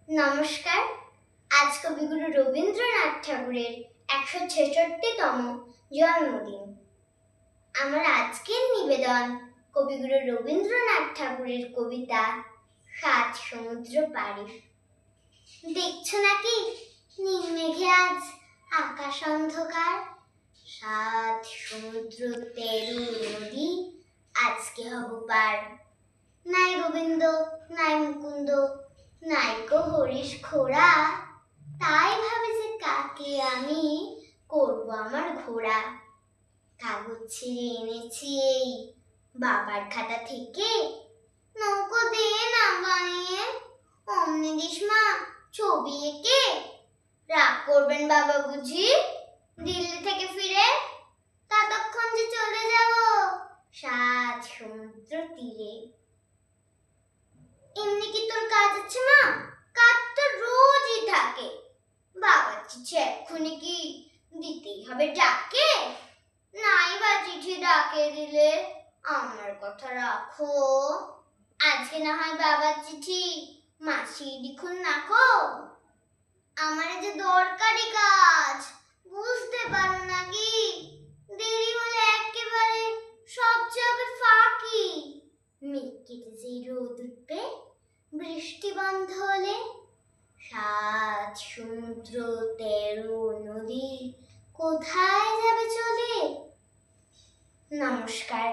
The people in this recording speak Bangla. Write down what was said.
নমস্কার। আজ কবিগুরু রবীন্দ্রনাথ ঠাকুরের ১৬৬তম জন্মদিন। আমার আজকের নিবেদন কবিগুরু রবীন্দ্রনাথ ঠাকুরের কবিতা সাত সমুদ্র পাড়ি। দেখছো নাকি নীল মেঘে আজ আকাশ অন্ধকার, সাত সমুদ্র তেরো নদী আজকে হব পার। নাই গোবিন্দ নাই মুকুন্দ নাই গো হরিশ খোড়া, তাই ভাবে যে কাকে আমি করব আমার ঘোড়া। কাগজ ছিঁড়ে এনেছি এই বাবার খাতা থেকে, নৌকো দিয়ে না বানিয়ে অমনি দিস মা ছবি এঁকে। রাগ করবেন বাবা বুঝি দিল্লি থেকে ফিরে, ততক্ষণ যে চলে যাব সাত সমুদ্র তীরে। এমনি কি তোর কাজ আছে মা? কাজ তো রোজই থাকে। বাবার চিঠি এক্ষুনি কি দিতেই হবে ডাকে? নাই বা চিঠি ডাকে দিলে আমার কথা রাখো, আজকে না হয় বাবার চিঠি মাসি লিখুন নাকো। আমার যে দরকারি কাজ বুঝতে পারো নাকি, দেরি হলে একেবারে সব যাবে ফাঁকি। মেঘ কেটে যে রোদ উঠবে, বৃষ্টি বন্ধ হলে, সাত সমুদ্র তেরো নদী কোথায় যাবে চলে? নমস্কার।